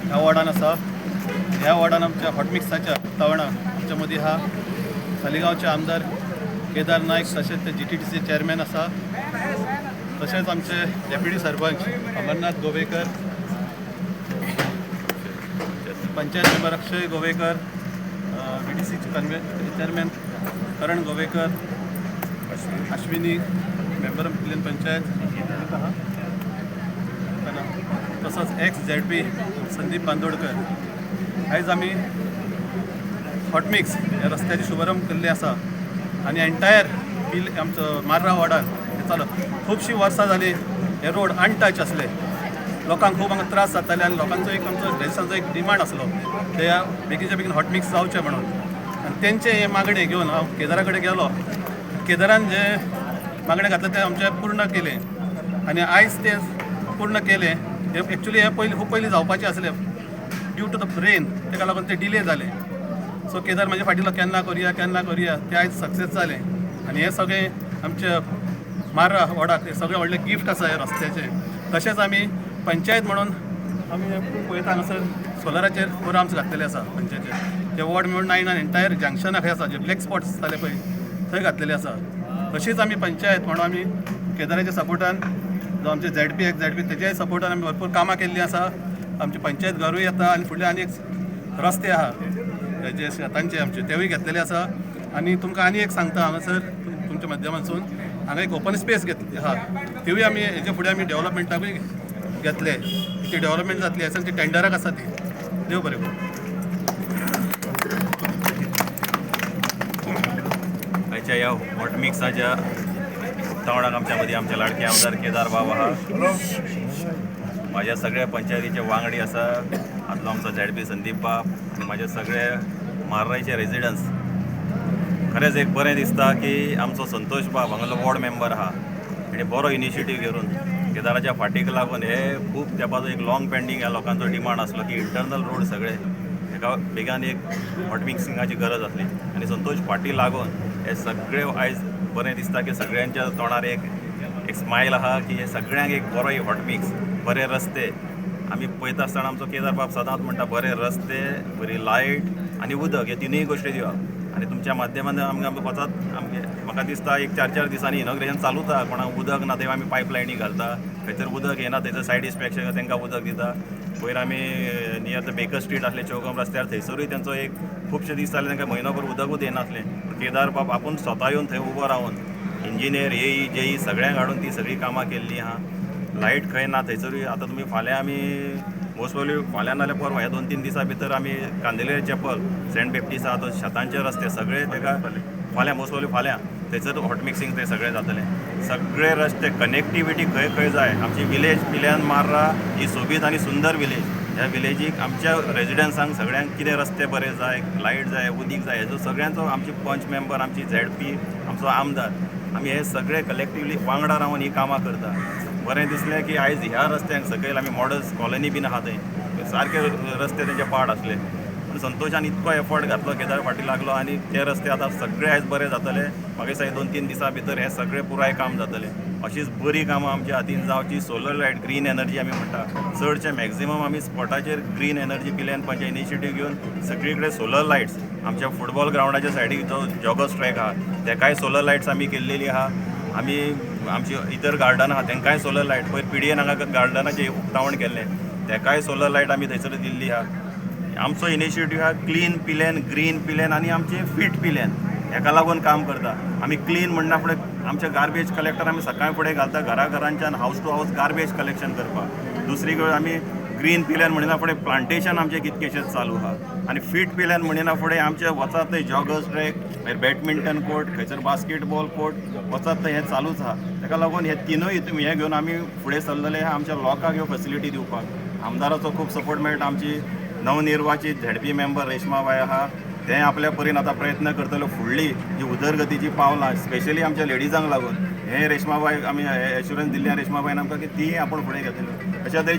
ह्या वॉर्डान आसा. ह्या वॉर्डान आमच्या हॉटमिक्साच्या तवणा आमच्या मदीं हा सालिगांवचे आमदार केदार नायक, तशेंच ते GTDC चेअरमॅन आसा. तशेंच आमचे deputy sarpanch Amarnath Govekar, panchayat member Akshay Govekar, BDC chairman Karan Govekar, Ashwini member of clean panchayat, तसंच ZP संदीप बांदोडकर. आयज आमी हॉटमिक्स ह्या रस्त्याची शुभारंभ केल्ली आसा आनी एंटायर आमचो मार्रा वॉर्डान चालू खुबशीं वर्सां जालीं हे रोड अनटच आसले. लोकांक खूब हांगा त्रास जाताले आनी लोकांचो एक आमचो रेजिस्टन्साचो एक डिमांड आसलो ते बेगीच्या बेगीन हॉटमिक्स जावचें म्हणून. आनी तेंचे हे मागणे घेवन हांव केदारा कडेन गेलो. केदारान जे मागणे घातले ते आमचे पूर्ण केले आनी आयज ते पूर्ण केले. हे एक्चुली हे खूब पयलीं जावपाचें आसलें. ड्यू टू द रेन ताका लागून ते डिले जाले. सो केदार म्हाजे फाटलो केन्ना करुया ते आयज सक्सेस जालें. आनी हे सगळें आमचे मार्रा वॉर्डाक हे सगळें व्हडलें गिफ्ट आसा हे रस्त्याचें. तशेंच आमी पंचायत म्हणून आमी पळयता हांगासर सोलराचेर प्रोग्राम्स घातलेले आसा पंचायतीचे. ते वॉर्ड मेळून 9 एंटायर जंक्शनाक हे आसा जे ब्लॅक स्पॉट्स जाले पळय थंय घातलेले आसा. तशीच आमी पंचायत म्हणून आमी केदाराच्या सपोर्टान जो आमचे ZP तेच्याय सपोर्टान आमी भरपूर कामां केल्लीं आसा. आमची पंचायत घरूय येता आनी फुडले आनी एक रस्ते आहा जे शेतांचे आमचे तेवूय घेतलेले आसा. आनी तुमकां आनी एक सांगता हांगासर तुमच्या माध्यमांतसून हांगा एक ओपन स्पेस घेतली आहा. तिवूय आमी हेजे फुडें आमी डेव्हलपमेंटाकूय घेतले. ती डेव्हलपमेंट जातली आसा ती टेंडराक आसा ती. देव बरें करूं. आयच्या ह्या हॉटमिक्साच्या तवणाक आमच्या मदीं आमचे लाडके आमदार केदार बाब आहा. म्हाज्या सगळ्या पंचायतीचे वांगडी आसा. आदलो आमचो ZP संदीप बाब आनी म्हाजे सगळे मार्रायचे रेजिडंट्स. खरेंच एक बरें दिसता की आमचो संतोष बाब हांगालो वॉर्ड मेंबर आहा. ताणें बरो इनिशिएटीव घेवन केदाराच्या फाटीक लागून हे खूब तेंपाचो एक लॉंग पेंडींग ह्या लोकांचो डिमांड आसलो की इंटरनल रोड सगळे हेका बेगान एक हॉटमिक्सिंगाची गरज आसली आनी संतोष फाटी लागून हे सगळे आयज बरें दिसता की सगळ्यांच्या तोंडार एक स्मायल आहा की हे सगळ्यांक एक बरो एक हॉटमिक्स, बरे रस्ते. आमी पळयता आसतना आमचो केदार बाब सदांच म्हणटा बरे रस्ते, बरी लायट आनी उदक हे तिनूय गोश्टी दिवप. आनी तुमच्या माध्यमान आमकां वचत म्हाका दिसता एक 4 दिसांनी इनॉग्रेशन चालूच आहा. कोणाक उदक ना तेव्हा आमी पायपलायनी घालता. खंयसर उदक येना थंयसर सायड इन्स्पेक्शन तांकां उदक दिता. पयर आमी नियर द बेकर स्ट्रीट आसले चौगम रस्त्यार थंयसरूय तेंचो एक खुबशे दीस जाले तांकां म्हयनोभर उदकूच येनासलें. केदार बाब आपूण स्वता येवन थंय उबो रावन इंजिनियर JE सगळ्यांक हाडून ती सगळी कामां केल्लीं आहा. लायट खंय ना थंयसरूय आतां तुमी फाल्यां आमी मोस्ट प्रोबेबली फाल्यां नाल्यार परवा ह्या 2-3 दिसां भितर आमी कांदेले चॅपल सेंट बेप्टिस्ट आहा तो शेतांचे रस्ते सगळे ताका फाल्यां मोस्ट प्रोबेबली फाल्यां थंयसर हॉटमिक्सिंग ते सगळें जातलें. सगळे रस्ते कनेक्टिविटी खंय खंय जाय. आमची विलेज पिल्यान मार्रा ही सोबीत आनी सुंदर विलेज. ह्या विलेजीक आमच्या रेजिडंट्सांक सगळ्यांक कितें रस्ते बरे जाय, लायट जाय, उदीक जाय, हेजो सगळ्यांचो आमची पंच मेंबर, आमची ZP, आमचो आमदार, आमी हे सगळे कलेक्टिवली वांगडा रावन ही कामां करता. बरें दिसलें की आयज ह्या रस्त्यांक सकयल आमी मॉडल्स कॉलनी बीन आहा थंय सारके रस्ते तेंचे पाड आसले. पूण संतोशान इतको एफर्ट घातलो केदार फाटी लागलो आनी ते रस्ते आतां सगळे आयज बरे जातले. म्हाका दिसता 2-3 दिसां भितर हे सगळे पुराय काम जातलें. अशीच बरी कामां आमच्या हातीन जावची. सोलर लायट, ग्रीन एनर्जी आमी म्हणटा चडशे मॅक्झिमम आमी स्पॉटाचेर ग्रीन एनर्जी पिल्यान पंचे इनिशिएटीव घेवन सगळी कडेन सोलर लायट्स आमच्या फुटबॉल ग्रावंडाच्या सायडीक जो जॉगर्स ट्रॅक आहा तेकाय सोलर लायट्स आमी केल्लेली आहा. आमी आमची इतर गार्डन आहा तेंकाय सोलर लायट पयर PDN हांगा गार्डनाचें उक्तावण केल्लें तेकाय सोलर लायट आमी थंयसर दिल्ली आहा. आमचो इनिशिएटीव आहा क्लीन पिलेन, ग्रीन पिलेन आनी आमचे फीट पिलेन. हेका लागून काम करता आमी. क्लीन म्हणना फुडें आमचे गार्बेज कलेक्टर आमी सकाळी फुडें घालता घराघरांच्यान हावस टू हावस गार्बेज कलेक्शन करपाक. दुसरी कडेन आमी ग्रीन पिलेन म्हणिना फुडें प्लांटेशन आमचे कितकेशेच चालू आहा. आनी फीट पिलेन म्हणिना फुडें आमचे वचत थंय जॉगर्स ट्रॅक, मागीर बॅडमिंटन कोर्ट, खंयसर बास्केटबॉल कोर्ट वचत थंय हें चालूच आहा. ताका लागून हे तिनूय हे घेवन आमी फुडें सरलेले आहा आमच्या लोकांक ह्यो फॅसिलिटी दिवपाक. आमदाराचो खूब सपोर्ट मेळटा. आमची नवनिर्वाचीत ZP मेंबर रेशमाबाई आहा ते आपल्या परीन आतां प्रयत्न करतलो फुडली जी उदरगतीची पावलां स्पेशली आमच्या लेडिजांक लागून हे रेशमाबाई आमी एश्युरन्स दिल्ली रेशमाबाईन आमकां की ती आपूण फुडें घेतली. अशा तरेची